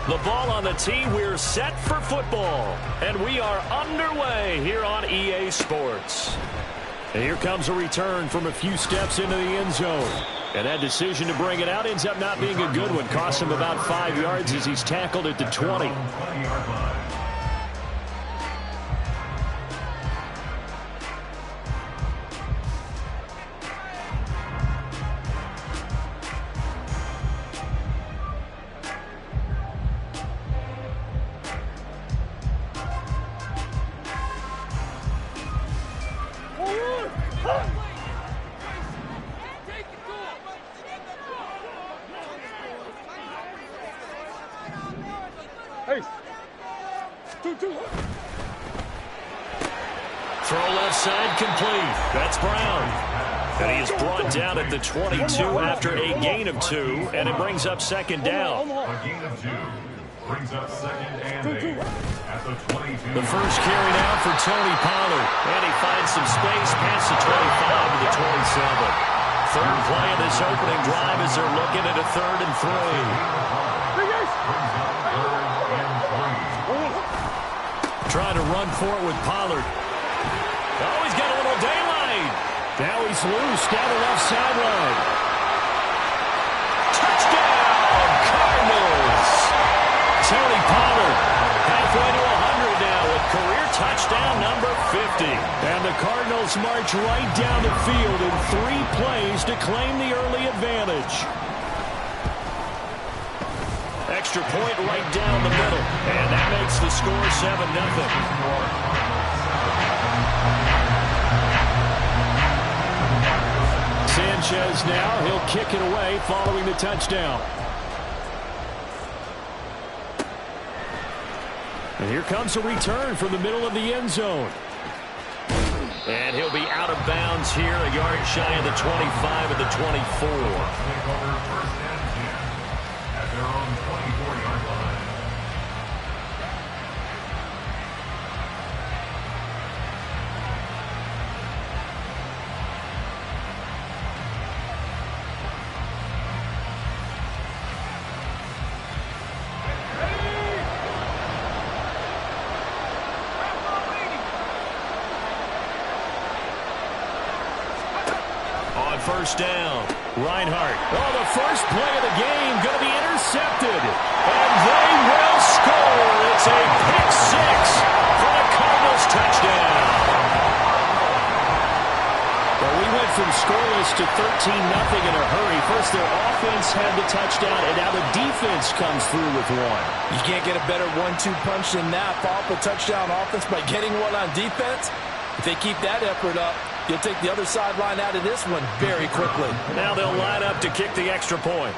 The ball on the tee. We're set for football. And we are underway here on EA Sports. And here comes a return from a few steps into the end zone. And that decision to bring it out ends up not being a good one. Costs him about 5 yards as he's tackled at the 20. Throw left side complete. That's Brown. And he is brought down at the 22 after a gain of 2, and it brings up second down. A gain of 2 brings up second and 8 at the 22. The first carry now for Tony Pollard. And he finds some space past the 25 to the 27. Third play of this opening drive as they're looking at a 3rd and 3. Trying to run for it with Pollard. Oh, he's got a little daylight. Now he's loose down the left sideline. Touchdown, Cardinals. Tony Pollard halfway to 100 now with career touchdown number 50. And the Cardinals march right down the field in 3 plays to claim the early advantage. Extra point right down the middle. And that makes the score 7-0. Sanchez now, he'll kick it away following the touchdown. And here comes a return from the middle of the end zone. And he'll be out of bounds here, a yard shy of the 25 of the 24. First down. Reinhardt. Oh, the first play of the game going to be intercepted. And they will score. It's a pick 6 for the Cardinals touchdown. Well, we went from scoreless to 13-0 in a hurry. First, their offense had the touchdown, and now the defense comes through with one. You can't get a better 1-2 punch than that. Follow up a touchdown offense by getting one on defense. If they keep that effort up, you'll take the other sideline out of this one very quickly. Now they'll line up to kick the extra point.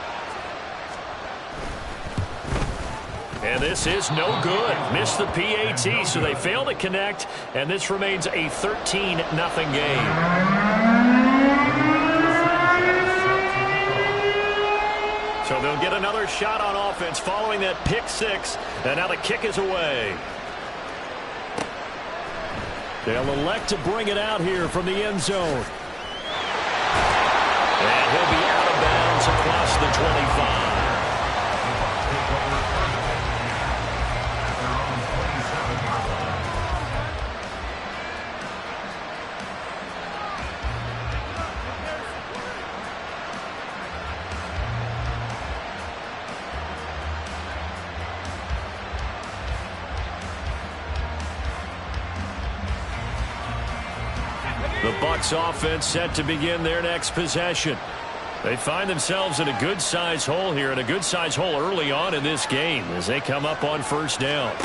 And this is no good. Missed the PAT, so they fail to connect, and this remains a 13-0 game. So they'll get another shot on offense following that pick 6, and now the kick is away. They'll elect to bring it out here from the end zone. And he'll be out of bounds across the 25. The Bucs offense set to begin their next possession. They find themselves in a good-sized hole here, and a good-sized hole early on in this game as they come up on first down.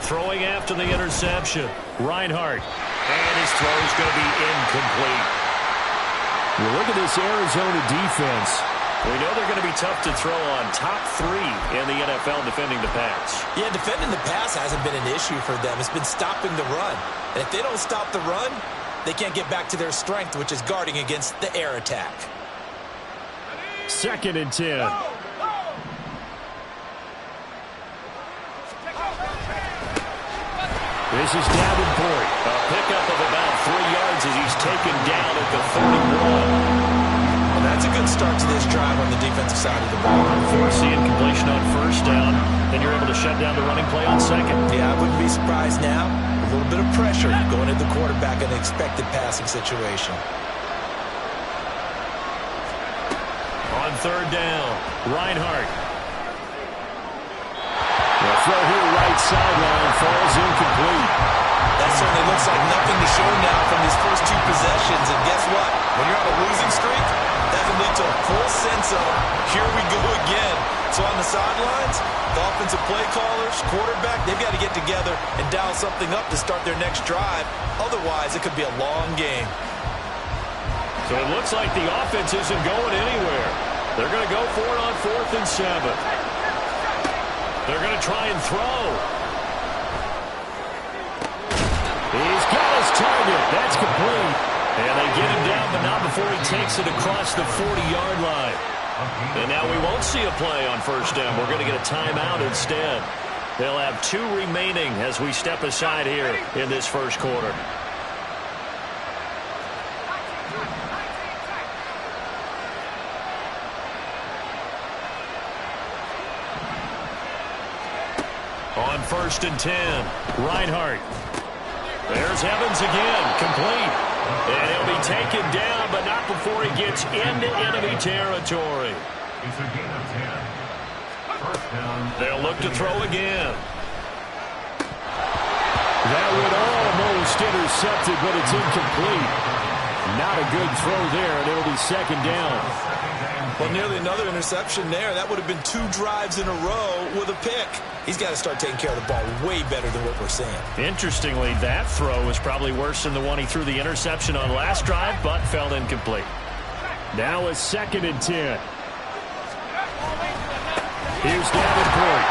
Throwing after the interception, Reinhardt. And his throw is going to be incomplete. You look at this Arizona defense. We know they're going to be tough to throw on. Top 3 in the NFL defending the pass. Yeah, defending the pass hasn't been an issue for them. It's been stopping the run. And if they don't stop the run, they can't get back to their strength, which is guarding against the air attack. 2nd and 10. This is Davenport. A pickup of about 3 yards as he's taken down at the 31. Well, that's a good start to this drive on the defensive side of the ball. Forcing incompletion on first down. shut down the running play on second. Yeah, I wouldn't be surprised now. A little bit of pressure going at the quarterback in an expected passing situation. On third down, Reinhardt. The throw here right sideline falls incomplete. That certainly looks like nothing to show now from these first two possessions. And guess what? When you're on a losing streak, that can lead to a full sense of, here we go again. So on the sidelines, the offensive play callers, quarterback, they've got to get together and dial something up to start their next drive. Otherwise, it could be a long game. So it looks like the offense isn't going anywhere. They're going to go for it on 4th and 7. They're going to try and throw. He's got his target. That's complete. And they get him down, but not before he takes it across the 40-yard line. And now we won't see a play on first down. We're going to get a timeout instead. They'll have 2 remaining as we step aside here in this first quarter. On 1st and 10, Reinhardt. There's Evans again, complete. And he'll be taken down, but not before he gets into enemy territory. It's a gain of 10. First down. They'll look to throw again. That would almost intercepted, but it's incomplete. Not a good throw there, and it'll be 2nd down. Well, nearly another interception there. That would have been 2 drives in a row with a pick. He's got to start taking care of the ball way better than what we're seeing. Interestingly, that throw was probably worse than the one he threw the interception on last drive, but fell incomplete. Now a 2nd and 10. Here's Davenport.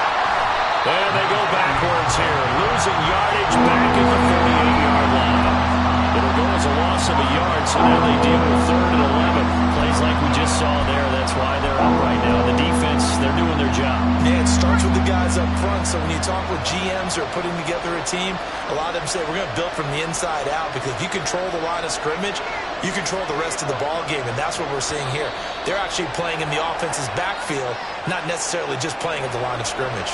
And they go backwards here, losing yardage back at the 38-yard line. It'll go as a loss of a yard, so now they deal with 3rd and 11. Plays like we just saw there. That's why they're up right now. The defense, they're doing their job. Yeah, it starts with the guys up front. So when you talk with GMs who are putting together a team, a lot of them say we're going to build from the inside out, because if you control the line of scrimmage, you control the rest of the ball game, and that's what we're seeing here. They're actually playing in the offense's backfield, not necessarily just playing at the line of scrimmage.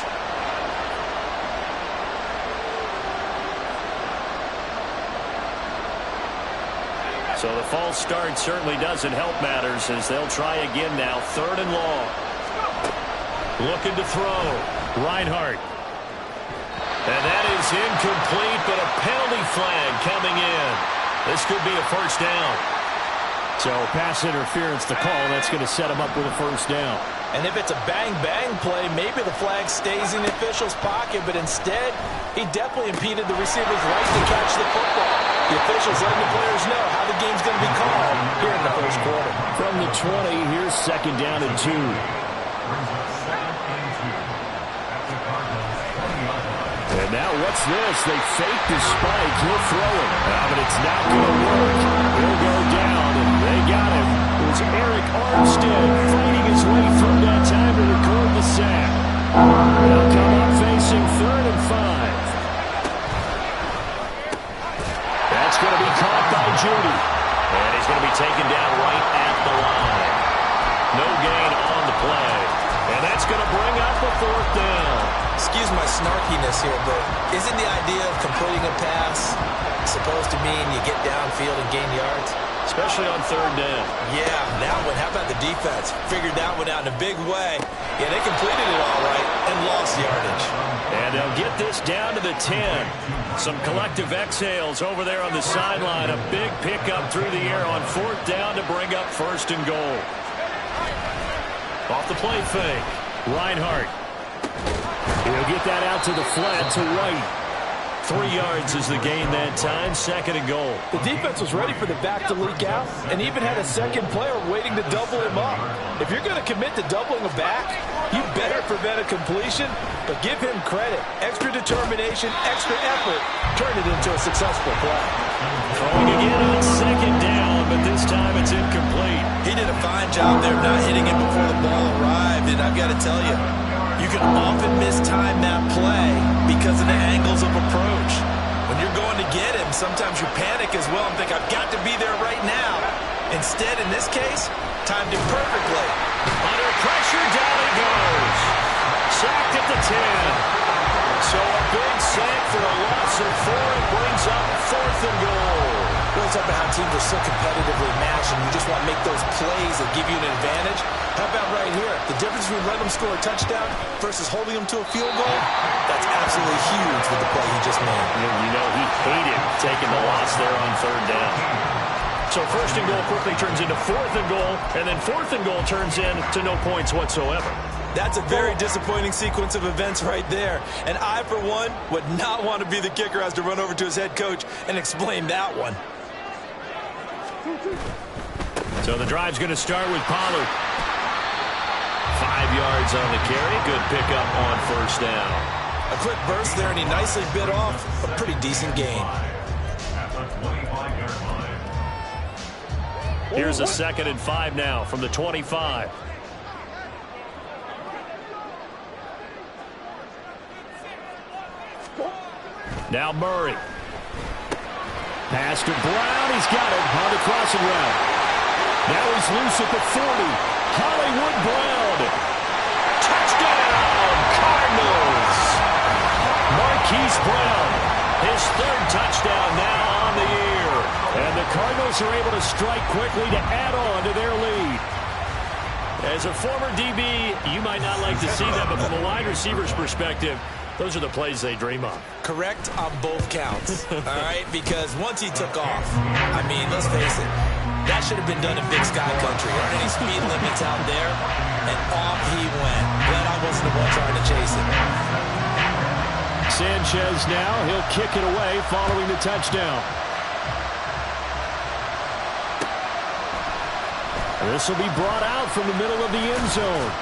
So the false start certainly doesn't help matters, as they'll try again now. 3rd and long. Looking to throw. Reinhardt. And that is incomplete, but a penalty flag coming in. This could be a first down. So pass interference to call. That's going to set him up with a first down. And if it's a bang-bang play, maybe the flag stays in the official's pocket, but instead, he definitely impeded the receiver's right to catch the football. The officials letting the players know how the game's going to be called here in the first quarter. From the 20, here's 2nd down and 2. And now what's this? They fake the spike. He'll throw it. But it's not going to work. He'll go down, and they got him. It was Eric Armstead fighting his way through that time to record the sack. They'll come up facing 3rd and 5. That's going to be caught by Judy. And he's going to be taken down right at the line. No gain on the play. And that's going to bring up a 4th down. Excuse my snarkiness here, but isn't the idea of completing a pass supposed to mean you get downfield and gain yards? Especially on 3rd down. Yeah, that one. How about the defense? Figured that one out in a big way. Yeah, they completed it all right and lost yardage. And they'll get this down to the 10. Some collective exhales over there on the sideline. A big pickup through the air on 4th down to bring up 1st and goal. Off the play fake. Reinhardt. He'll get that out to the flat to right. 3 yards is the gain that time. 2nd and goal. The defense was ready for the back to leak out and even had a second player waiting to double him up. If you're going to commit to doubling a back, you better prevent a completion, but give him credit. Extra determination, extra effort, turn it into a successful play. Throwing again on 2nd down, but this time it's incomplete. He did a fine job there not hitting it before the ball arrived, and I've got to tell you, you can often mistime that play because of the angles of approach. When you're going to get him, sometimes you panic as well and think, I've got to be there right now. Instead, in this case, timed it perfectly. Under pressure, down he goes. Sacked at the 10. teams are so competitively matched, and you just want to make those plays that give you an advantage. How about right here? The difference between letting them score a touchdown versus holding them to a field goal, that's absolutely huge with the play he just made. You know, he hated taking the loss there on third down. So first and goal quickly turns into fourth and goal, and then fourth and goal turns into no points whatsoever. That's a very disappointing sequence of events right there. And I, for one, would not want to be the kicker who has to run over to his head coach and explain that one. So the drive's going to start with Pollard. 5 yards on the carry. Good pickup on first down. A quick burst there, and he nicely bit off a pretty decent gain. Here's a 2nd and 5 now from the 25. Now Murray. Pass to Brown. He's got it on the crossing route. Now he's loose at the 40. Hollywood Brown. Touchdown, Cardinals. Marquise Brown. His 3rd touchdown now on the year. And the Cardinals are able to strike quickly to add on to their lead. As a former DB, you might not like to see that, but from a wide receiver's perspective, those are the plays they dream of. Correct on both counts, all right? Because once he took off, I mean, let's face it, that should have been done in Big Sky Country. Aren't any speed limits out there? And off he went. Glad I wasn't the one trying to chase him. Sanchez now, he'll kick it away following the touchdown. This will be brought out from the middle of the end zone.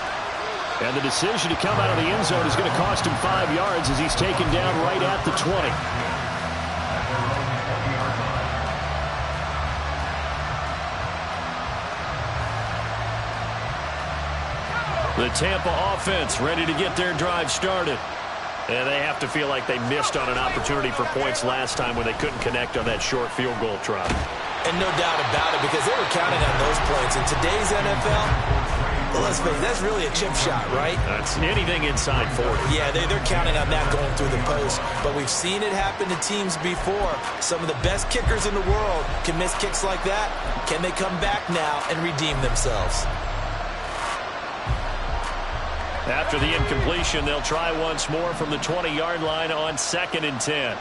And the decision to come out of the end zone is going to cost him 5 yards as he's taken down right at the 20. The Tampa offense ready to get their drive started. And they have to feel like they missed on an opportunity for points last time when they couldn't connect on that short field goal try. And no doubt about it, because they were counting on those points. In today's NFL, well, let's face it, that's really a chip shot, right? That's anything inside 40. Yeah, they're counting on that going through the post. But we've seen it happen to teams before. Some of the best kickers in the world can miss kicks like that. Can they come back now and redeem themselves? After the incompletion, they'll try once more from the 20-yard line on 2nd and 10.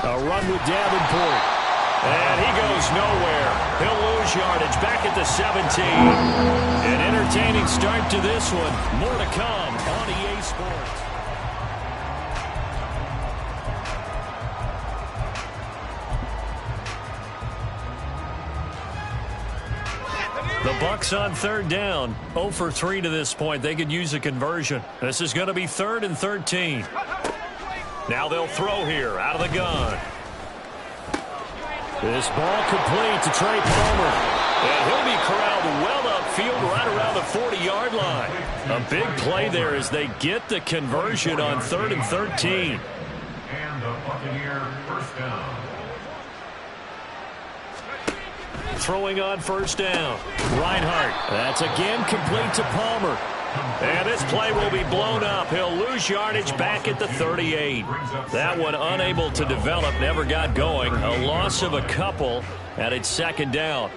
A run with Davenport. And he goes nowhere. He'll lose yardage back at the 17. An entertaining start to this one. More to come on EA Sports. The Bucs on 3rd down. 0 for 3 to this point. They could use a conversion. This is going to be 3rd and 13. Now they'll throw here out of the gun. This ball complete to Trey Palmer. And he'll be corralled well upfield right around the 40-yard line. A big play there as they get the conversion on 3rd and 13. And the Buccaneer first down. Throwing on first down. Reinhardt. That's again complete to Palmer. And this play will be blown up. He'll lose yardage back at the 38. That one unable to develop, never got going. A loss of a couple, and it's 2nd down.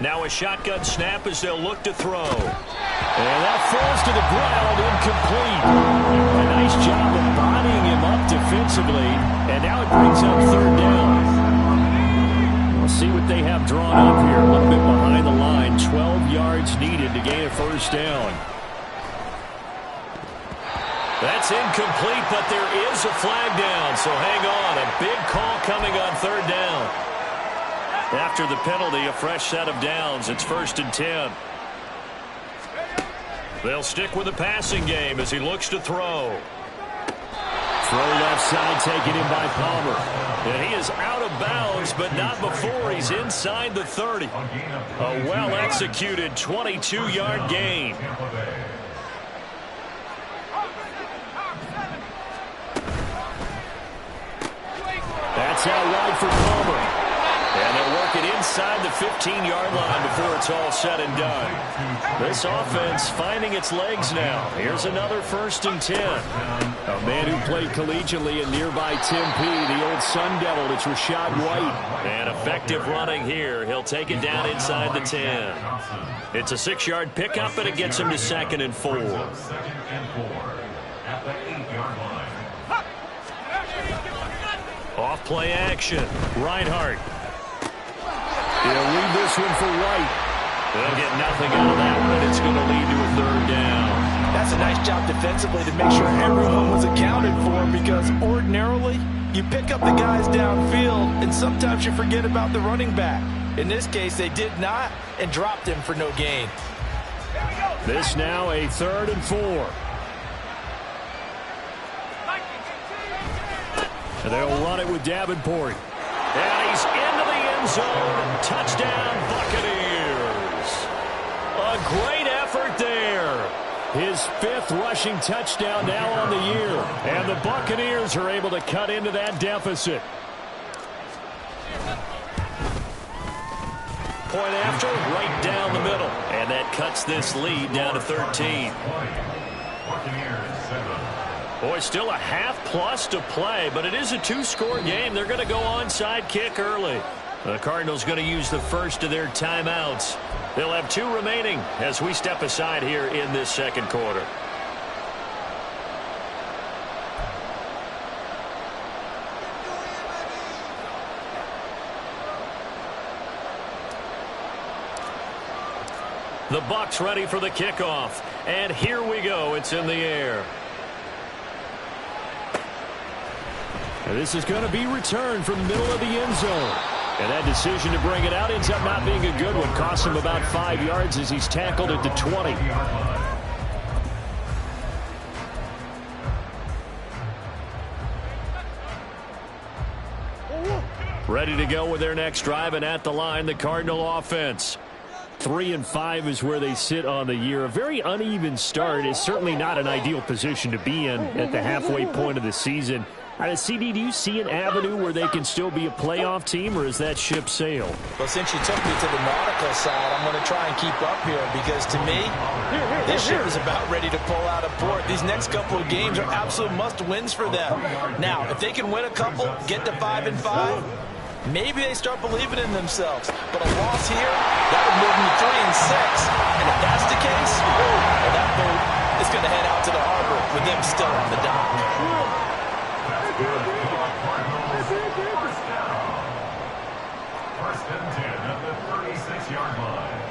Now a shotgun snap as they'll look to throw. And that falls to the ground, incomplete. A nice job of bodying him up defensively. And now it brings up 3rd down. We'll see what they have drawn up here. A little bit behind the line. 12 yards needed to gain a first down. That's incomplete, but there is a flag down. So hang on. A big call coming on 3rd down. After the penalty, a fresh set of downs. It's 1st and 10. They'll stick with the passing game as he looks to throw. Throw left side taken in by Palmer. And he is out of bounds, but not before he's inside the 30. A well-executed 22-yard gain. That's out wide for Palmer. And they'll work it inside the 15-yard line before it's all said and done. This offense finding its legs now. Here's another 1st and 10. A man who played collegiately in nearby Tempe, the old Sun Devil, it's Rachaad White. And effective running here. He'll take it down inside the 10. It's a 6-yard pickup, and it gets him to 2nd and 4. At the 8-yard line. Off play action. Reinhardt. He'll leave this one for White. They'll get nothing out of that one. It's going to lead to a 3rd down. That's a nice job defensively to make sure everyone was accounted for, because ordinarily you pick up the guys downfield and sometimes you forget about the running back. In this case, they did not and dropped him for no gain. This now a 3rd and 4. And they'll run it with Davenport. And he's into the end zone. Touchdown, Buccaneers. A great effort there. His 5th rushing touchdown now on the year. And the Buccaneers are able to cut into that deficit. Point after, right down the middle. And that cuts this lead down to 13. Boy, still a half-plus to play, but it is a 2-score game. They're going to go onside kick early. The Cardinals going to use the first of their timeouts. They'll have 2 remaining as we step aside here in this 2nd quarter. The Bucs ready for the kickoff. And here we go. It's in the air. And this is going to be returned from the middle of the end zone. And that decision to bring it out ends up not being a good one. Costs him about 5 yards as he's tackled at the 20. Ready to go with their next drive, and at the line, the Cardinal offense. 3-5 is where they sit on the year. A very uneven start is certainly not an ideal position to be in at the halfway point of the season. CD, do you see an avenue where they can still be a playoff team, or is that ship sailed? Well, since you took me to the nautical side, I'm going to try and keep up here, because to me, this ship is about ready to pull out of port. These next couple of games are absolute must-wins for them. Now, if they can win a couple, get to 5-5, maybe they start believing in themselves. But a loss here, that would move them to 3-6. And if that's the case, well, that boat is going to head out to the harbor with them still on the dock. First and 10 at the 36-yard line.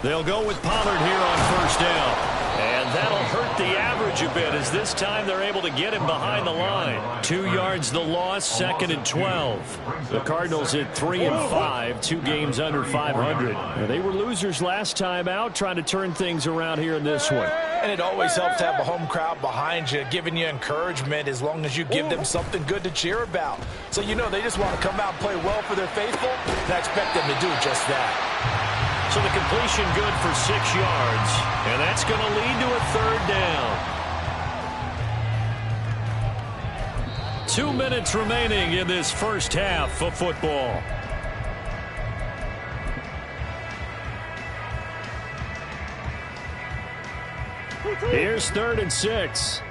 They'll go with Pollard here on 1st down. And that'll hurt the average a bit, as this time they're able to get him behind the line. 2 yards the loss, 2nd and 12. The Cardinals at 3-5, 2 games under 500. They were losers last time out, trying to turn things around here in this one. And it always helps to have a home crowd behind you, giving you encouragement as long as you give them something good to cheer about. So you know they just want to come out and play well for their faithful, and I expect them to do just that. So the completion good for 6 yards, and that's going to lead to a 3rd down. 2 minutes remaining in this first half of football. Here's 3rd and 6.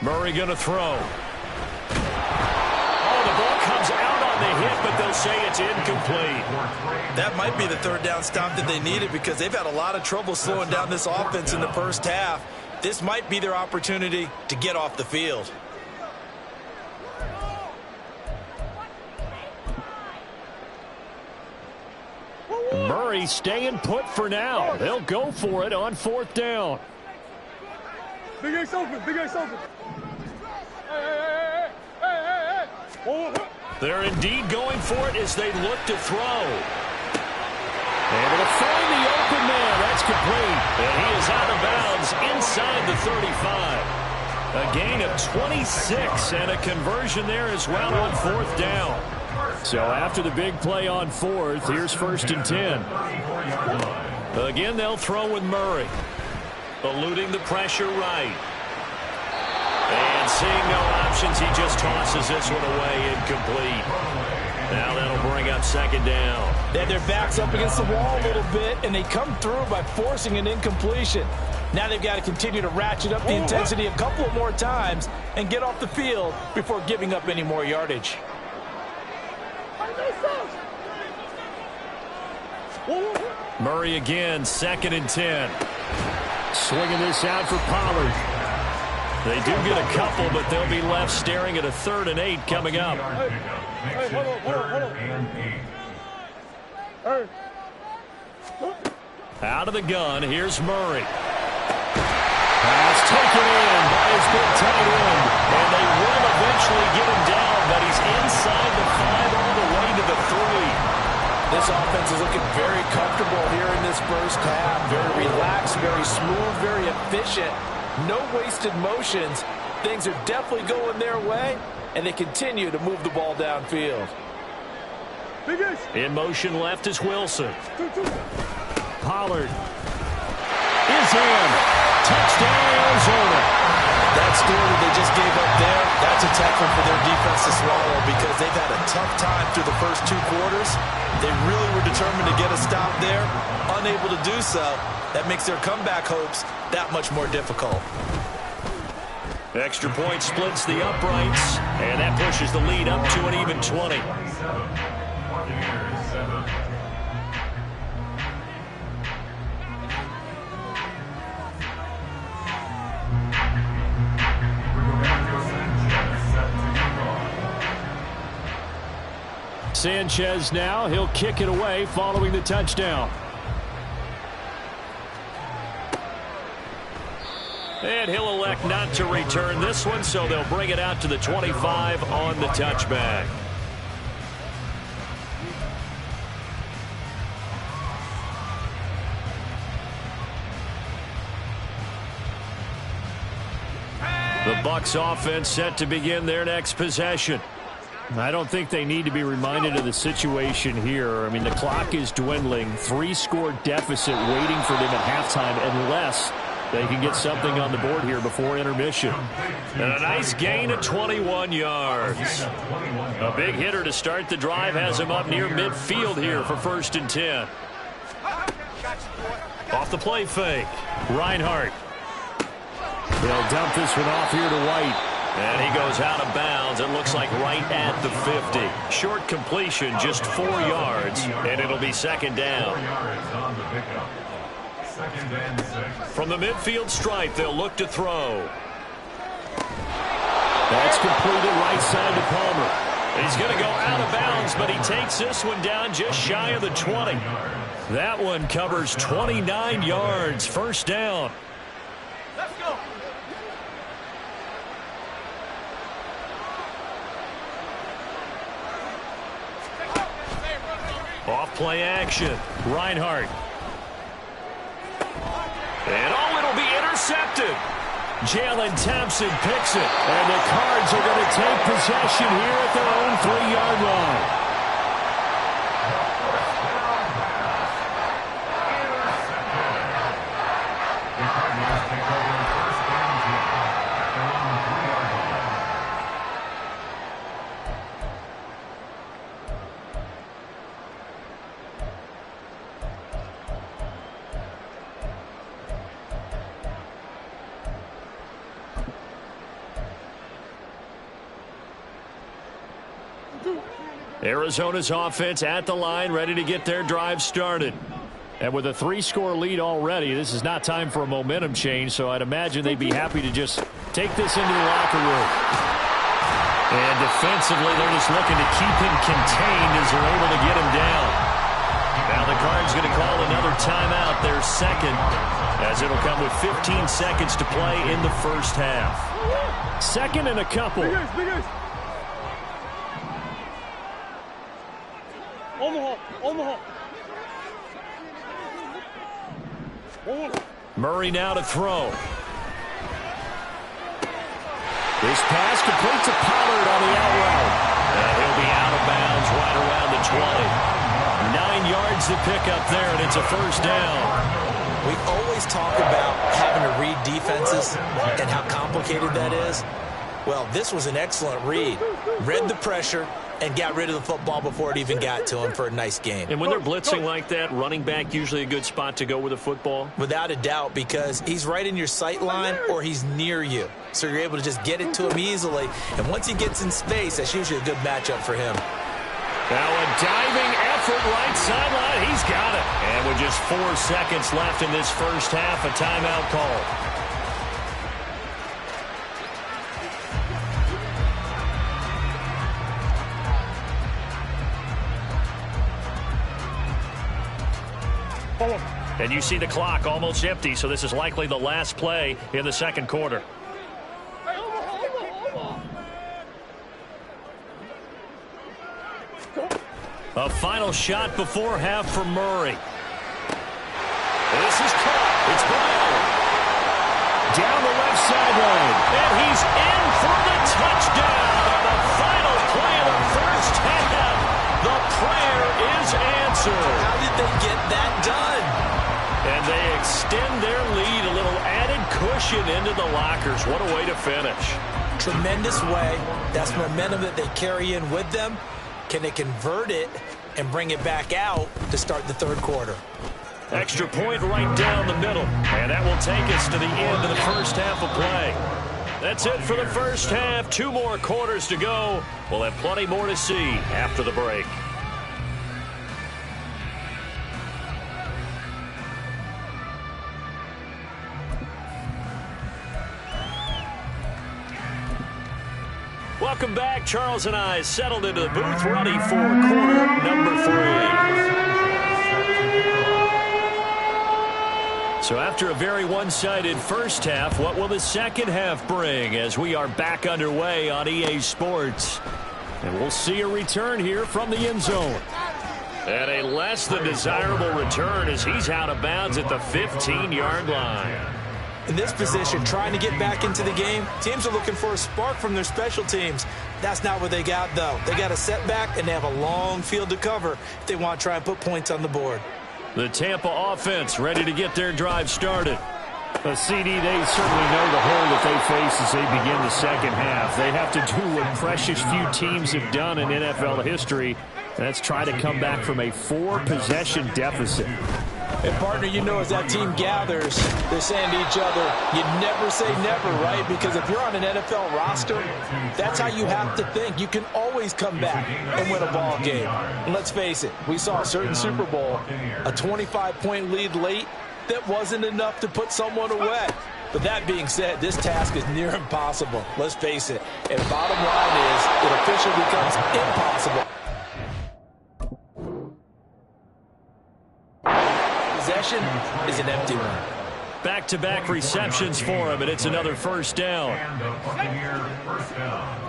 Murray going to throw. Oh, the ball comes out on the hit, but they'll say it's incomplete. That might be the 3rd down stop that they needed, because they've had a lot of trouble slowing down this offense in the first half. This might be their opportunity to get off the field. Murray staying put for now. They'll go for it on 4th down. Big Ace open, Big Ace open. Hey. They're indeed going for it as they look to throw. Able to find the open man. That's complete. And he is out of bounds inside the 35. A gain of 26 and a conversion there as well on 4th down. So after the big play on 4th, here's 1st and 10. Again, they'll throw with Murray. Eluding the pressure right. And seeing no options, he just tosses this one away, incomplete. Now that'll bring up second down. They had their backs up against the wall a little bit, and they come through by forcing an incompletion. Now they've got to continue to ratchet up the intensity a couple of more times and get off the field before giving up any more yardage. Murray again, 2nd and 10. Swinging this out for Pollard. They do get a couple, but they'll be left staring at a 3rd and 8 coming up. Hey, hold on. Hey. Out of the gun, here's Murray. Pass taken in by his big tight end. And they will eventually get him down, but he's inside the 5 all the way to the 3. This offense is looking very comfortable here in this first half. Very relaxed, very smooth, very efficient. No wasted motions. Things are definitely going their way, and they continue to move the ball downfield. In motion left is Wilson. Pollard is in. Touchdown, Arizona. That score that they just gave up there, that's a tough one for their defense to swallow because they've had a tough time through the first 2 quarters. They really were determined to get a stop there. Unable to do so, that makes their comeback hopes that much more difficult. Extra point splits the uprights, and that pushes the lead up to an even 20. Sanchez now, he'll kick it away following the touchdown. And he'll elect not to return this one, so they'll bring it out to the 25 on the touchback. The Bucs offense set to begin their next possession. I don't think they need to be reminded of the situation here. I mean, the clock is dwindling. 3-score deficit waiting for them at halftime unless they can get something on the board here before intermission. And a nice gain of 21 yards. A big hitter to start the drive has him up near midfield here for 1st and 10. Off the play fake. Reinhardt. They'll dump this one off here to White. And he goes out of bounds, it looks like right at the 50. Short completion, just 4 yards, and it'll be 2nd down. From the midfield stripe, they'll look to throw. That's completed right side to Palmer. He's going to go out of bounds, but he takes this one down just shy of the 20. That one covers 29 yards, 1st down. Let's go. Off play action. Reinhardt. And it'll be intercepted. Jalen Thompson picks it. And the Cards are going to take possession here at their own 3-yard line. Arizona's offense at the line, ready to get their drive started. And with a 3-score lead already, this is not time for a momentum change, so I'd imagine they'd be happy to just take this into the locker room. And defensively, they're just looking to keep him contained as they're able to get him down. Now the Cards going to call another timeout, their 2nd, as it'll come with 15 seconds to play in the first half. 2nd and a couple. Omaha. Murray now to throw. This pass complete to Pollard on the out route. And he'll be out of bounds right around the 20. 9 yards the pickup there, and it's a first down. We always talk about having to read defenses and how complicated that is. Well, this was an excellent read. Read the pressure and got rid of the football before it even got to him for a nice game. And when they're blitzing like that, running back usually a good spot to go with the football? Without a doubt, because he's right in your sight line or he's near you. So you're able to just get it to him easily. And once he gets in space, that's usually a good matchup for him. Now a diving effort right sideline. He's got it. And with just 4 seconds left in this first half, a timeout call. And you see the clock almost empty, so this is likely the last play in the second quarter. A final shot before half for Murray. This is caught. It's Brown. Down the left sideline. And he's in for the touchdown. The final play of the first half. The prayer is answered. How did they get that done? And they extend their lead, a little added cushion into the lockers. What a way to finish. Tremendous way. That's momentum that they carry in with them. Can they convert it and bring it back out to start the third quarter? Extra point right down the middle. And that will take us to the end of the first half of play. That's it for the first half. 2 more quarters to go. We'll have plenty more to see after the break. Welcome back. Charles and I settled into the booth, ready for quarter number 3. So after a very one-sided first half, what will the second half bring as we are back underway on EA Sports? And we'll see a return here from the end zone. And a less than desirable return as he's out of bounds at the 15-yard line. In this position, trying to get back into the game, teams are looking for a spark from their special teams. That's not what they got, though. They got a setback, and they have a long field to cover if they want to try and put points on the board. The Tampa offense ready to get their drive started. CD, they certainly know the hole that they face as they begin the second half. They have to do what precious few teams have done in NFL history, and that's try to come back from a 4-possession deficit. And, partner, you know, as that team gathers, they're saying to each other, you never say never, right? Because if you're on an NFL roster, that's how you have to think. You can always come back and win a ball game. And let's face it, we saw a certain Super Bowl, a 25-point lead late that wasn't enough to put someone away. But that being said, this task is near impossible. Let's face it. And bottom line is, it officially becomes impossible. Possession is an empty one. Back-to-back receptions for him, and it's another first down. And the Buccaneer first down.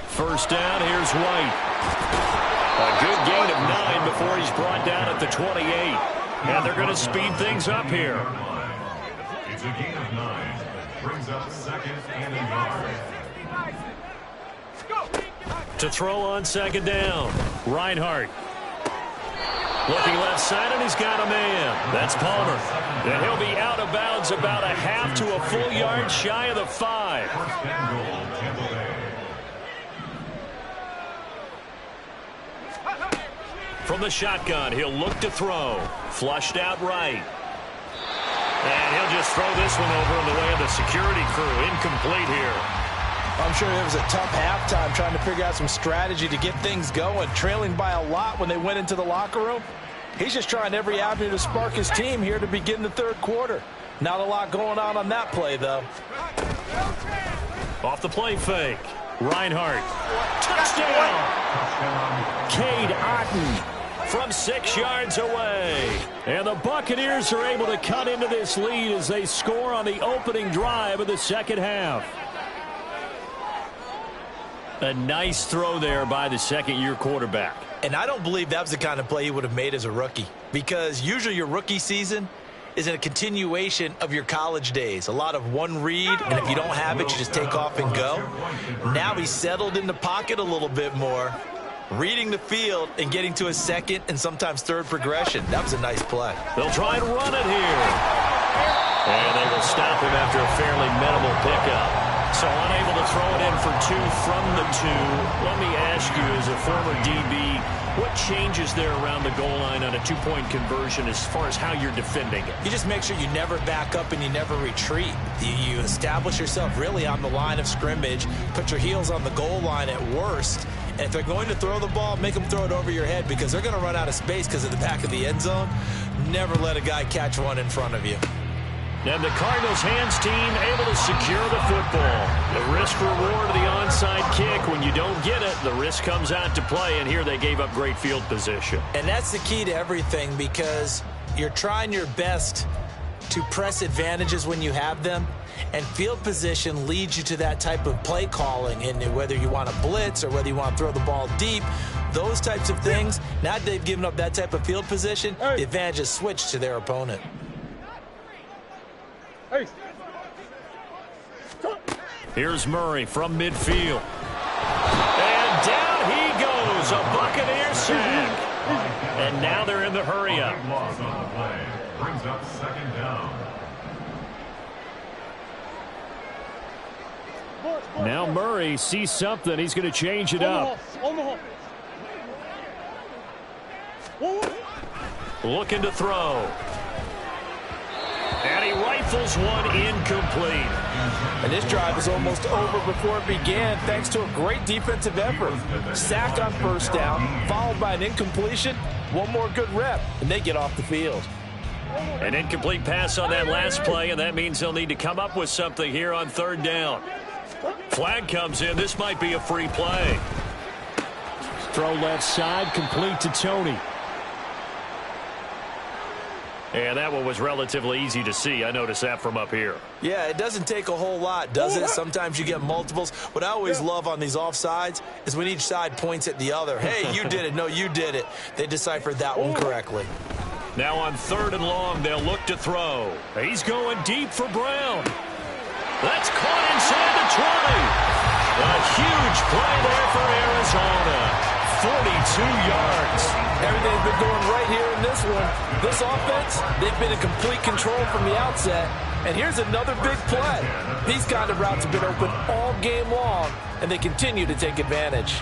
First down, here's White. A good gain of 9 before he's brought down at the 28. And they're going to speed things up here. It's a gain of 9. Brings up second and a yard. To throw on second down, Reinhardt. Looking left side, and he's got a man. That's Palmer. And he'll be out of bounds about a half to a full yard shy of the 5. First and goal, Tampa Bay. From the shotgun, he'll look to throw. Flushed out right. And he'll just throw this one over in the way of the security crew. Incomplete here. I'm sure it was a tough halftime trying to figure out some strategy to get things going, trailing by a lot when they went into the locker room. He's just trying every avenue to spark his team here to begin the third quarter. Not a lot going on that play, though. Off the play fake. Reinhardt. Touchdown! Cade Otton from 6 yards away. And the Buccaneers are able to cut into this lead as they score on the opening drive of the second half. A nice throw there by the second-year quarterback. And I don't believe that was the kind of play he would have made as a rookie. Because usually your rookie season, is a continuation of your college days. A lot of one read, and if you don't have it, you just take off and go. Now he's settled in the pocket a little bit more, reading the field and getting to a second and sometimes third progression. That was a nice play. They'll try and run it here. And they will stop him after a fairly minimal pickup. So unable to throw it in for 2 from the 2. Let me ask you, as a former DB, what changes there around the goal line on a 2-point conversion as far as how you're defending it? You just make sure you never back up and you never retreat. You establish yourself really on the line of scrimmage, put your heels on the goal line at worst, and if they're going to throw the ball, make them throw it over your head because they're going to run out of space because of the back of the end zone. Never let a guy catch one in front of you. And the Cardinals hands team able to secure the football. The risk reward of the onside kick. When you don't get it, the risk comes out to play, and here they gave up great field position. And that's the key to everything because you're trying your best to press advantages when you have them, and field position leads you to that type of play calling. And whether you want to blitz or whether you want to throw the ball deep, those types of things, now that they've given up that type of field position, the advantage is switched to their opponent. Here's Murray from midfield. And down he goes, a Buccaneer sack. And now they're in the hurry-up. Loss on the play. Brings up 2nd down. Now Murray sees something. He's going to change it up. Looking to throw. And he rifles one incomplete. And this drive is almost over before it began thanks to a great defensive effort. Sack on first down, followed by an incompletion. One more good rep, and they get off the field. An incomplete pass on that last play, and that means they'll need to come up with something here on 3rd down. Flag comes in. This might be a free play. Throw left side, complete to Tony. And that one was relatively easy to see. I noticed that from up here. Yeah, it doesn't take a whole lot, does it? Sometimes you get multiples. What I always love on these offsides is when each side points at the other. Hey, you did it. No, you did it. They deciphered that one correctly. Now on 3rd and long, they'll look to throw. He's going deep for Brown. That's caught inside the 20. A huge play there for Arizona. 42 yards. Everything's been going right here in this one. This offense, they've been in complete control from the outset. And here's another big play. These kind of routes have been open all game long, and they continue to take advantage.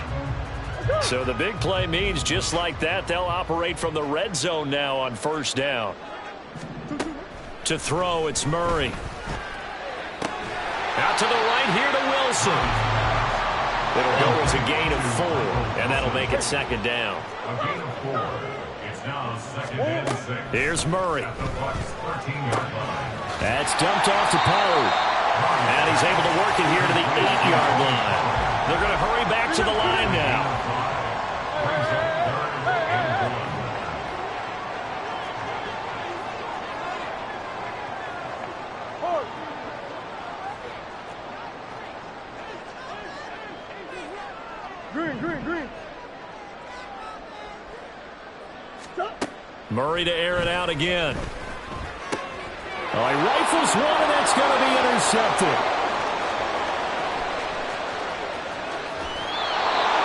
So the big play means just like that, they'll operate from the red zone now on 1st down. To throw, it's Murray. Out to the right here to Wilson. It'll go as a gain of 4, and that'll make it 2nd down. A gain of 4. It's now 2nd and 6. Here's Murray. At the Bucs 13-yard line. That's dumped off to Poe. And he's able to work it here to the 8-yard line. They're going to hurry back to the line now. Brings up 3rd and 1. Green. Murray to air it out again. Oh, he rifles one, and that's going to be intercepted.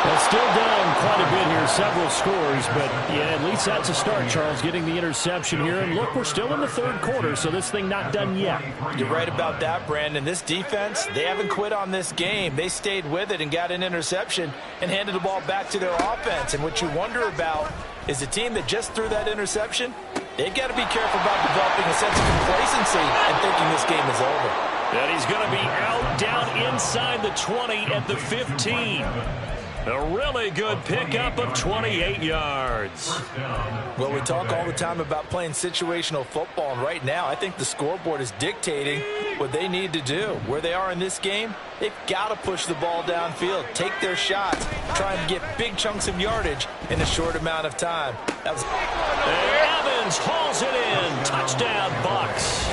Well, still down quite a bit here, several scores, but yeah, at least that's a start, Charles, getting the interception here. And look, we're still in the 3rd quarter, so this thing not done yet. You're right about that, Brandon. This defense, they haven't quit on this game. They stayed with it and got an interception and handed the ball back to their offense. And what you wonder about is the team that just threw that interception, they've got to be careful about developing a sense of complacency and thinking this game is over. And he's going to be out down inside the 20 at the 15. A really good pickup of 28 yards. Well, we talk all the time about playing situational football, and right now I think the scoreboard is dictating what they need to do. Where they are in this game, they've got to push the ball downfield, take their shots, try and get big chunks of yardage in a short amount of time. Evans hauls it in. Touchdown, Bucs.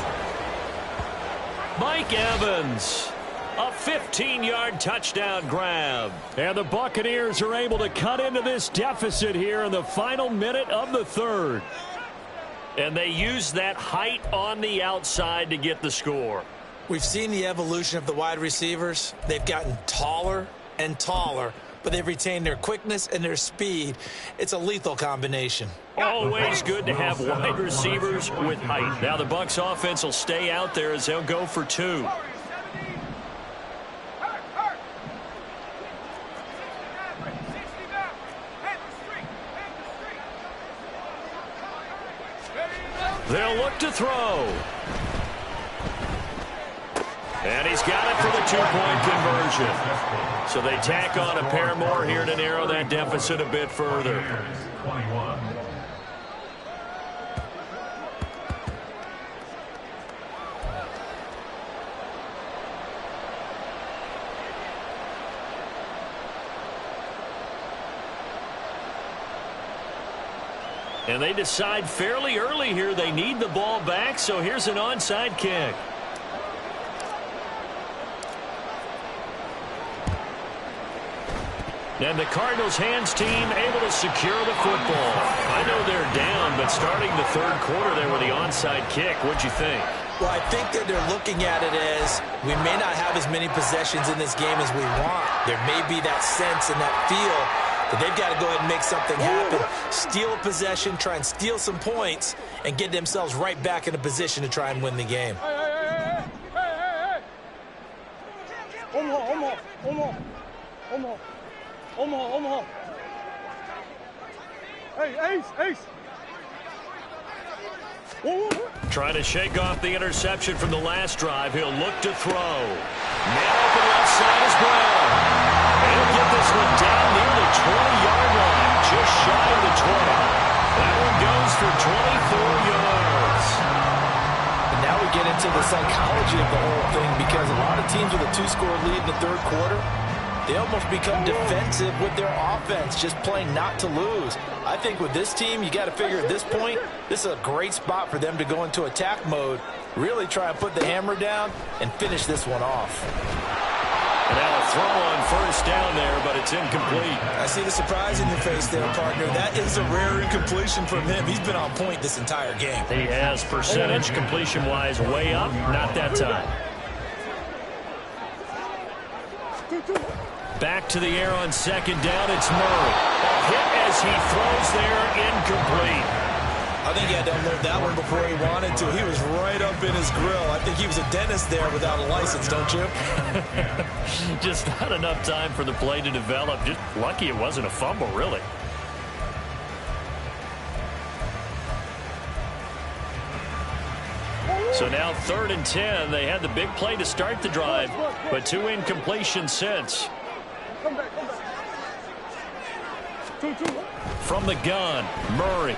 Mike Evans. A 15-yard touchdown grab. And the Buccaneers are able to cut into this deficit here in the final minute of the 3rd. And they use that height on the outside to get the score. We've seen the evolution of the wide receivers. They've gotten taller and taller, but they've retained their quickness and their speed. It's a lethal combination. Always good to have wide receivers with height. Now the Bucs offense will stay out there as they'll go for 2. They'll look to throw. And he's got it for the 2-point conversion. So they tack on a pair more here to narrow that deficit a bit further. 21. And they decide fairly early here they need the ball back, so here's an onside kick. And the Cardinals hands team able to secure the football. I know they're down, but starting the third quarter there with the onside kick, what'd you think? Well, I think that they're looking at it as we may not have as many possessions in this game as we want. There may be that sense and that feel that they've got to go ahead and make something happen. Steal a possession, try and steal some points, and get themselves right back in a position to try and win the game. Hey. Omaha. Hey, Ace. Trying to shake off the interception from the last drive. He'll look to throw. Man open left side is Brown. He'll get this one down near the 20-yard line, just shy of the 20. That one goes for 24 yards. And now we get into the psychology of the whole thing, because a lot of teams with a 2-score lead in the third quarter, they almost become defensive with their offense, just playing not to lose. I think with this team, you got to figure at this point, this is a great spot for them to go into attack mode, really try and put the hammer down and finish this one off. And now a throw on first down there, but it's incomplete. I see the surprise in your face there, partner. That is a rare incompletion from him. He's been on point this entire game. He has percentage completion-wise way up, not that time. Back to the air on second down, it's Murray. A hit as he throws there, incomplete. I think he had to unload that one before he wanted to. He was right up in his grill. I think he was a dentist there without a license, don't you? Just not enough time for the play to develop. Just lucky it wasn't a fumble, really. So now 3rd and 10. They had the big play to start the drive, but 2 incompletions since. From the gun, Murray.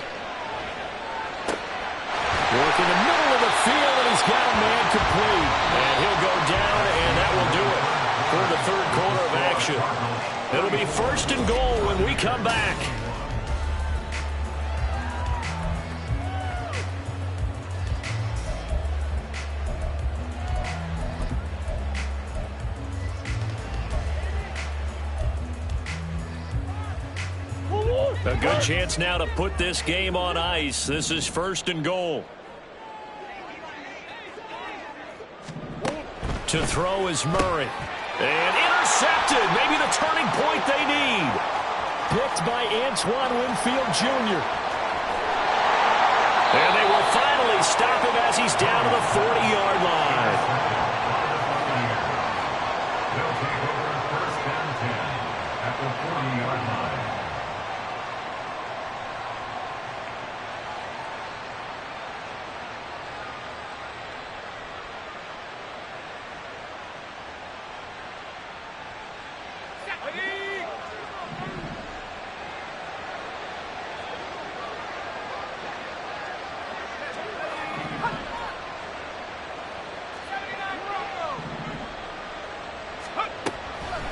Working the middle of the field, and he's got a man complete. And he'll go down, and that will do it for the third quarter of action. It'll be 1st and goal when we come back. A good chance now to put this game on ice. This is 1st and goal. To throw is Murray. And intercepted. Maybe the turning point they need. Picked by Antoine Winfield Jr. And they will finally stop him as he's down to the 40-yard line. They'll take over 1st and 10 at the 40-yard line.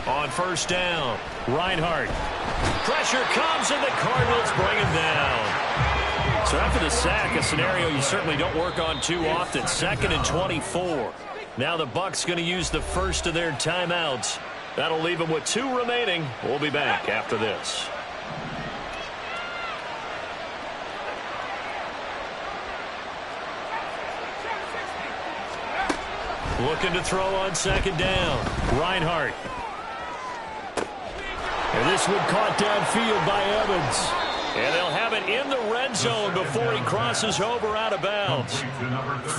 On 1st down, Reinhardt. Pressure comes, and the Cardinals bring him down. So after the sack, a scenario you certainly don't work on too often. 2nd and 24. Now the Bucs going to use the first of their timeouts. That'll leave them with 2 remaining. We'll be back after this. Looking to throw on second down. Reinhardt. And this one caught downfield by Evans. And they'll have it in the red zone before he crosses over out of bounds.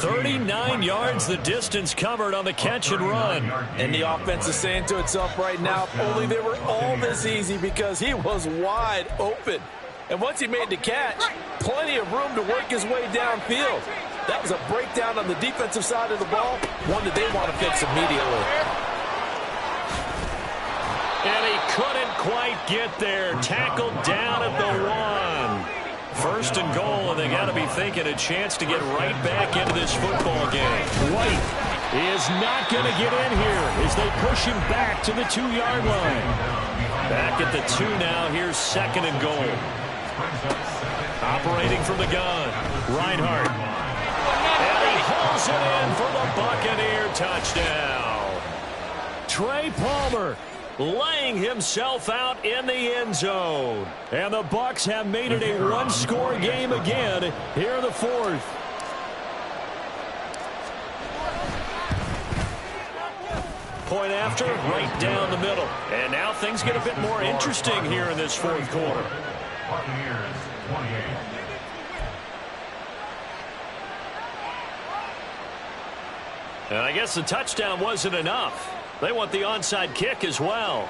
39 yards the distance covered on the catch and run. And the offense is saying to itself right now, if only they were all this easy, because he was wide open. And once he made the catch, plenty of room to work his way downfield. That was a breakdown on the defensive side of the ball, one that they want to fix immediately. And he couldn't quite get there. Tackled down at the 1. First and goal, and they got to be thinking a chance to get right back into this football game. White is not going to get in here as they push him back to the 2-yard line. Back at the 2 now. Here's second and goal. Operating from the gun, Reinhardt. And he hauls it in for the Buccaneer touchdown. Trey Palmer laying himself out in the end zone. And the Bucs have made it a one-score game again here in the 4th. Point after, right down the middle. And now things get a bit more interesting here in this 4th quarter. Buccaneers 28. And I guess the touchdown wasn't enough. They want the onside kick as well.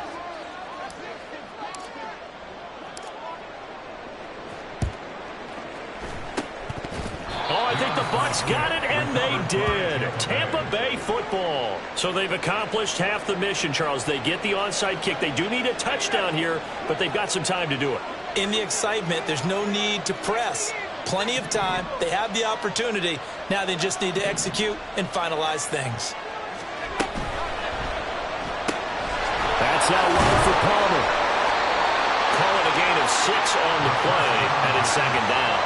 Oh, I think the Bucs got it, and they did. Tampa Bay football. So they've accomplished half the mission, Charles. They get the onside kick. They do need a touchdown here, but they've got some time to do it. In the excitement, there's no need to press. Plenty of time. They have the opportunity. Now they just need to execute and finalize things. That's out wide for Palmer. Calling a gain of 6 on the play, and it's second down.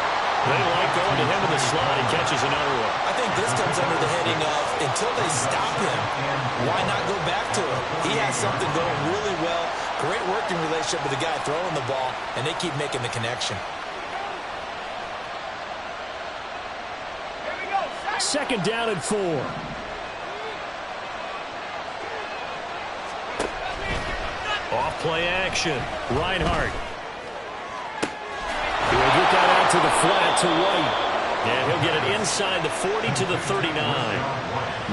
They like going to him in the slot. He catches another one. I think this comes under the heading of, until they stop him, why not go back to him? He has something going really well. Great working relationship with the guy throwing the ball, and they keep making the connection. Second down and 4. Off play action. Reinhardt. He'll get that out to the flat to White. And he'll get it inside the 40 to the 39.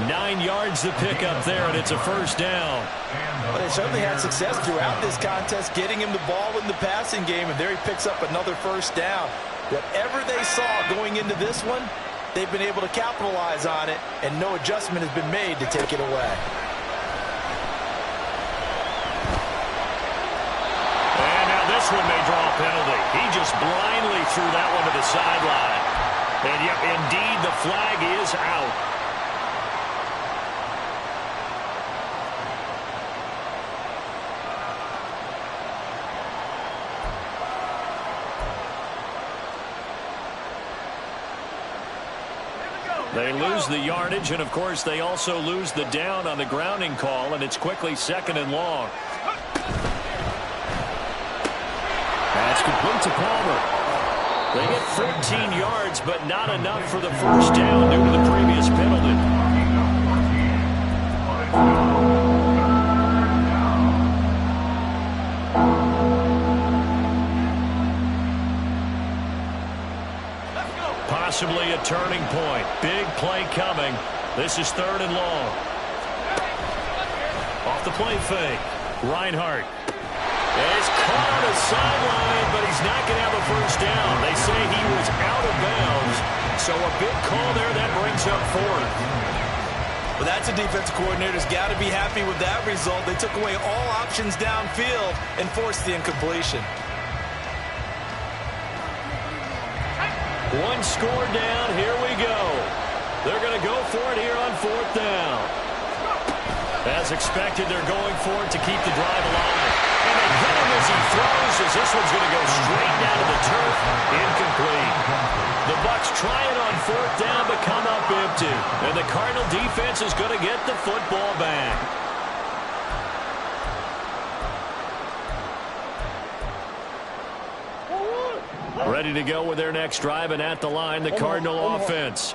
9 yards to pick up there, and it's a first down. Well, they certainly had success throughout this contest, getting him the ball in the passing game, and there he picks up another first down. Whatever they saw going into this one, they've been able to capitalize on it, and no adjustment has been made to take it away. And now this one may draw a penalty. He just blindly threw that one to the sideline. And yep, indeed, the flag is out. They lose the yardage, and of course they also lose the down on the grounding call, and it's quickly second and long. That's complete to Palmer. They get 14 yards, but not enough for the first down due to the previous penalty. Possibly a turning point. Big play coming. This is third and long. Off the play fake. Reinhardt. It's caught on the sideline, but he's not going to have a first down. They say he was out of bounds. So a big call there. That brings up fourth. Well, that's a defensive coordinator's got to be happy with that result. They took away all options downfield and forced the incompletion. One score down. Here we go. They're going to go for it here on fourth down. As expected, they're going for it to keep the drive alive. And they hit him as he throws, as this one's going to go straight down to the turf. Incomplete. The Bucs try it on fourth down, but come up empty. And the Cardinal defense is going to get the football back. Ready to go with their next drive, and at the line, the Cardinal offense.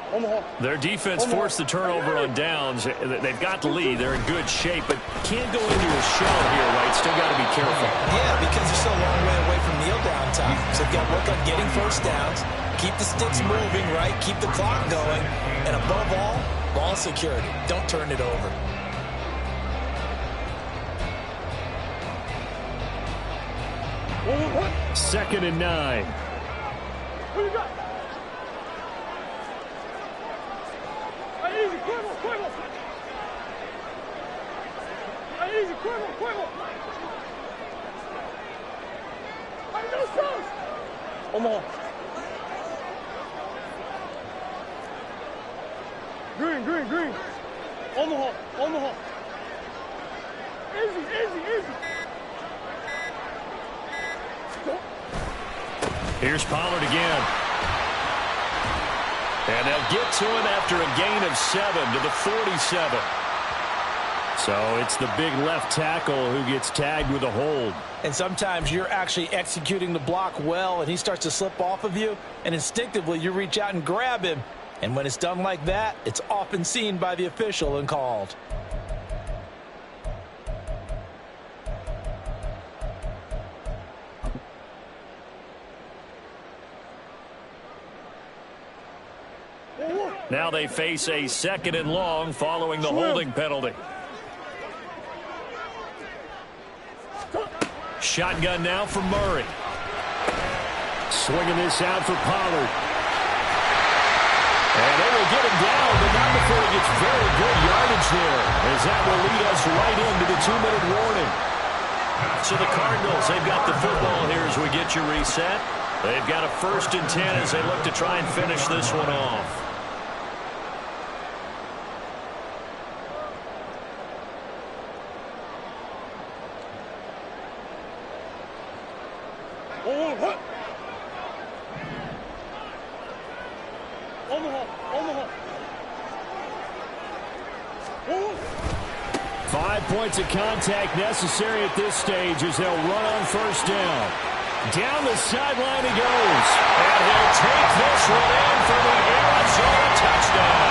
Their defense forced the turnover on downs. They've got the lead. They're in good shape, but can't go into a shell here, right? Still got to be careful. Yeah, because they're still a long way away from kneel down time. So they've got to work on getting first downs, keep the sticks moving, right? Keep the clock going, and above all, ball security. Don't turn it over. Second and 9. What you got? Easy, Cuervo. Easy, Cuervo. No sauce. Omaha. Green. Omaha. Easy. Here's Pollard again. And they'll get to him after a gain of 7 to the 47. So it's the big left tackle who gets tagged with a hold. And sometimes you're actually executing the block well, and he starts to slip off of you, and instinctively you reach out and grab him. And when it's done like that, it's often seen by the official and called. Now they face a 2nd and long following the holding penalty. Shotgun now for Murray. Swinging this out for Pollard. And they will get him down, but not before he gets very good yardage there, as that will lead us right into the 2-minute warning. So the Cardinals, they've got the football here as we get you reset. They've got a 1st and 10 as they look to try and finish this one off. Omaha. 5 points of contact necessary at this stage as they'll run on 1st down. Down the sideline he goes. And he'll take this one in for the Arizona touchdown.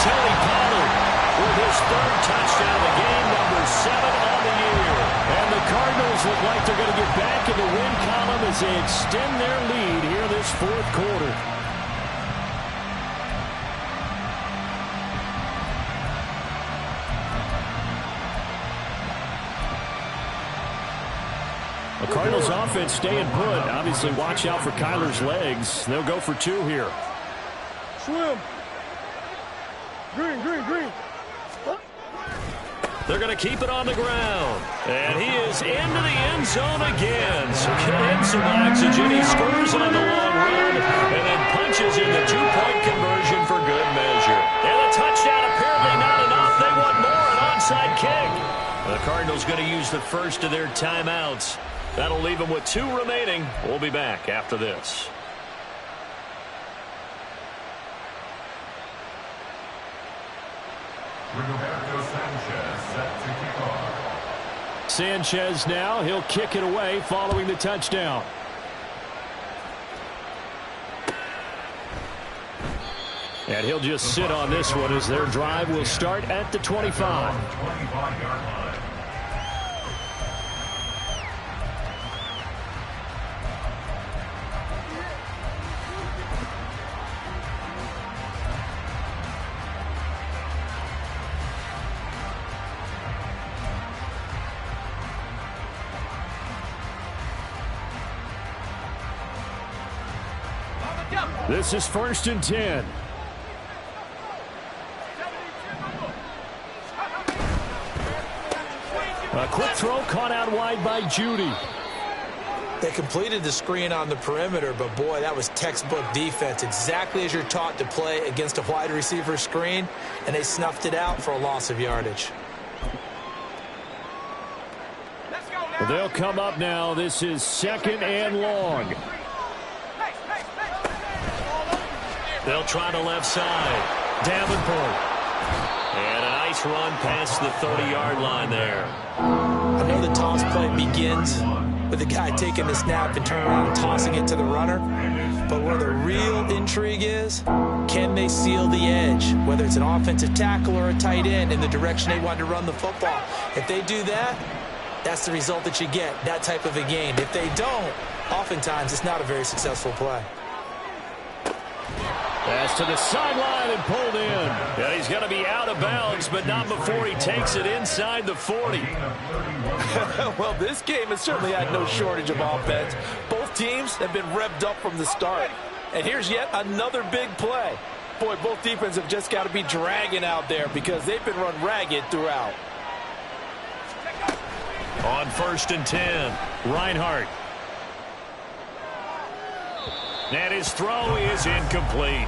Tony Pollard with his 3rd touchdown of the game, number 7 on the year. And the Cardinals look like they're going to get back in the win column as they extend their lead here this 4th quarter. The Cardinals offense staying put. Obviously, watch out for Kyler's legs. They'll go for 2 here. Swim. Green. They're going to keep it on the ground. And he is into the end zone again. So get him some oxygen. He scores on the long run and then punches in the 2-point conversion for good measure. And a touchdown apparently not enough. They want more, an onside kick. The Cardinals going to use the first of their timeouts. That'll leave them with 2 remaining. We'll be back after this. Rigoberto Sanchez set to kick off. Sanchez now. He'll kick it away following the touchdown. And he'll just sit on this one as their drive will start at the 25. 25-yard line. This is 1st and 10. A quick throw caught out wide by Judy. They completed the screen on the perimeter, but boy, that was textbook defense. Exactly as you're taught to play against a wide receiver screen, and they snuffed it out for a loss of yardage. They'll come up now. This is 2nd and long. They'll try the left side. Davenport. And a nice run past the 30-yard line there. I know the toss play begins with the guy taking the snap and turning around and tossing it to the runner. But where the real intrigue is, can they seal the edge, whether it's an offensive tackle or a tight end, in the direction they want to run the football? If they do that, that's the result that you get, that type of a game. If they don't, oftentimes it's not a very successful play. Pass to the sideline and pulled in. And he's going to be out of bounds, but not before he takes it inside the 40. Well, this game has certainly had no shortage of offense. Both teams have been revved up from the start. And here's yet another big play. Boy, both defenses have just got to be dragging out there because they've been run ragged throughout. On 1st and 10, Reinhardt. And his throw is incomplete.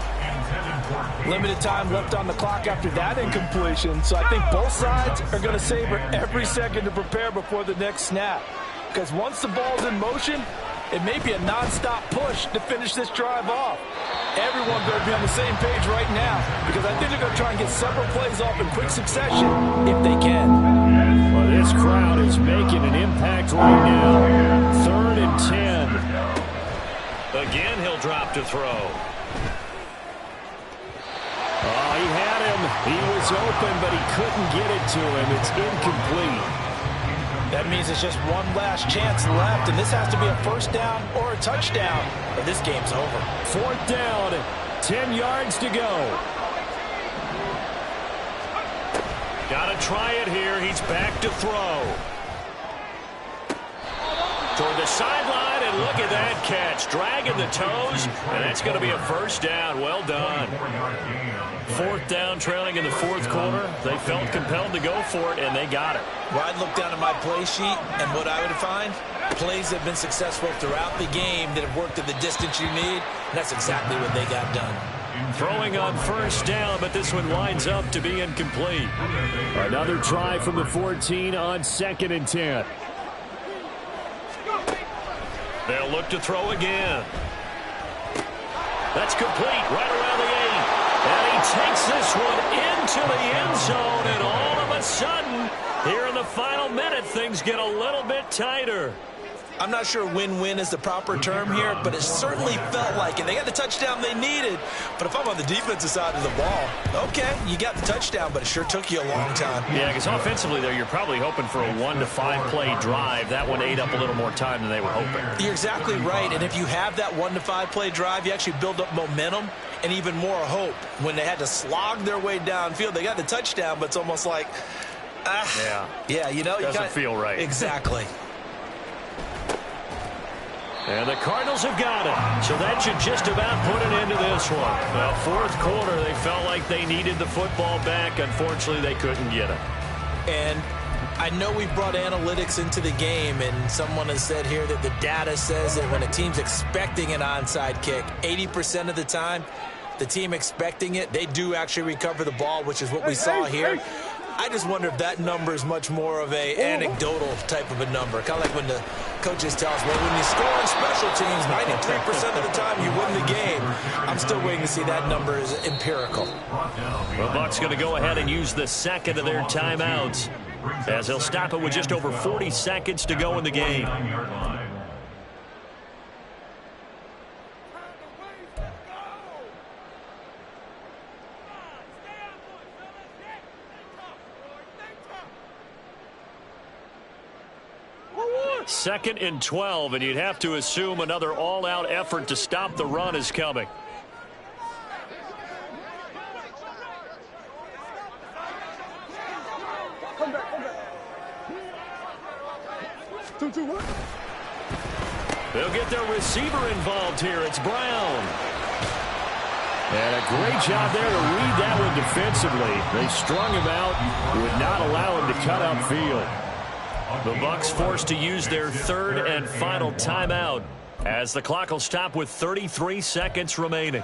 Limited time left on the clock after that incompletion, so I think both sides are going to savor every second to prepare before the next snap. Because once the ball's in motion, it may be a nonstop push to finish this drive off. Everyone better be on the same page right now, because I think they're going to try and get several plays off in quick succession if they can. Well, this crowd is making an impact right now. 3rd and 10. Again, he'll drop to throw. Oh, he had him. He was open, but he couldn't get it to him. It's incomplete. That means it's just one last chance left, and this has to be a first down or a touchdown, or this game's over. 4th down, 10 yards to go. Got to try it here. He's back to throw. Toward the sideline, and look at that catch. Dragging the toes, and that's going to be a first down. Well done. 4th down, trailing in the 4th quarter. They felt compelled to go for it, and they got it. Well, I'd look down at my play sheet, and what I would find, plays that have been successful throughout the game that have worked at the distance you need, and that's exactly what they got done. Throwing on 1st down, but this one winds up to be incomplete. Another try from the 14 on 2nd and 10. They'll look to throw again. That's complete right around the 8. And he takes this one into the end zone, and all of a sudden, here in the final minute, things get a little bit tighter. I'm not sure win-win is the proper term here, but it certainly felt like it. They got the touchdown they needed, but if I'm on the defensive side of the ball, okay, you got the touchdown, but it sure took you a long time. Yeah, because offensively, though, you're probably hoping for a 1 to 5 play drive. That one ate up a little more time than they were hoping. You're exactly right, and if you have that 1 to 5 play drive, you actually build up momentum and even more hope. When they had to slog their way downfield, they got the touchdown, but it's almost like, yeah, you know, doesn't feel right. Exactly. And the Cardinals have got it. So that should just about put an end to this one. Well, 4th quarter, they felt like they needed the football back. Unfortunately, they couldn't get it. And I know we brought analytics into the game, and someone has said here that the data says that when a team's expecting an onside kick, 80% of the time, the team expecting it, they do actually recover the ball, which is what we saw here. I just wonder if that number is much more of a anecdotal type of a number. Kind of like when the coaches tell us, well, when you score on special teams, 93% of the time you win the game. I'm still waiting to see that number is empirical. The Bucs going to go ahead and use the 2nd of their timeouts, as they'll stop it with just over 40 seconds to go in the game. Second and 12, and you'd have to assume another all-out effort to stop the run is coming. Come back. 2-2, They'll get their receiver involved here. It's Brown. And a great job there to read that one defensively. They strung him out, would not allow him to cut upfield. The Bucs forced to use their 3rd and final timeout, as the clock will stop with 33 seconds remaining.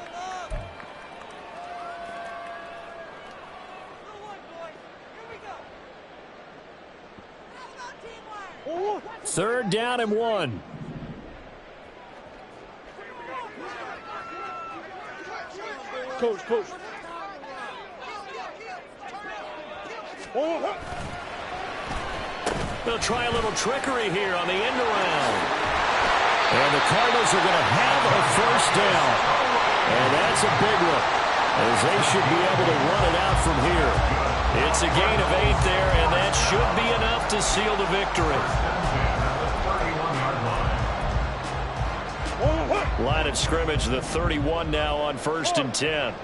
Third down and 1. Coach. They'll try a little trickery here on the end around. And the Cardinals are going to have a first down. And that's a big one, as they should be able to run it out from here. It's a gain of 8 there, and that should be enough to seal the victory. Line of scrimmage, the 31 now on 1st and 10.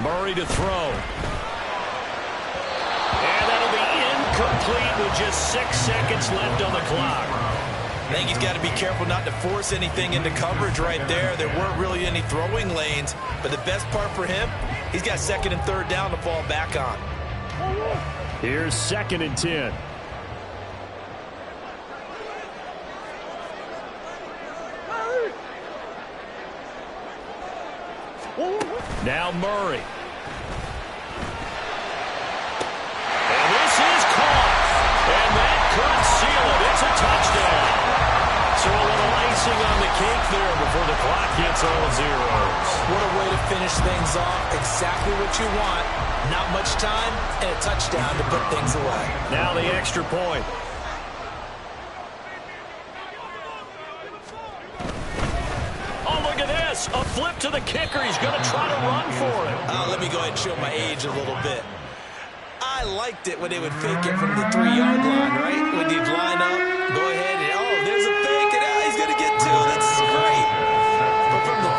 Murray to throw. And that'll be incomplete with just 6 seconds left on the clock. I think he's got to be careful not to force anything into coverage right there. There weren't really any throwing lanes, but the best part for him, he's got 2nd and 3rd down to fall back on. Here's 2nd and 10. Now Murray. And this is caught. And that could seal it. It's a touchdown. So a little icing on the cake there before the clock hits all zeros. What a way to finish things off. Exactly what you want. Not much time and a touchdown to put things away. Now the extra point. Oh, look at this. A flip to the kicker. He's going to try to run for it. Let me go ahead and show my age a little bit. I liked it when they would fake it from the 3-yard line, right? When they'd line up, go ahead and, oh, there's a fake, and now he's going to get 2. That's great. But from the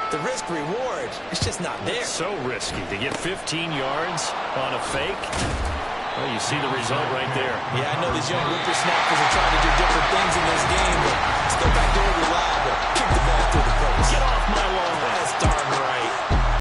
15, the risk-reward, it's just not there. It's so risky to get 15 yards on a fake. Well, you see the result right there. Yeah, I know these young whippersnappers are trying to do different things in this game, but let's go back to where we live and kick the ball through the post. Get off my lawn.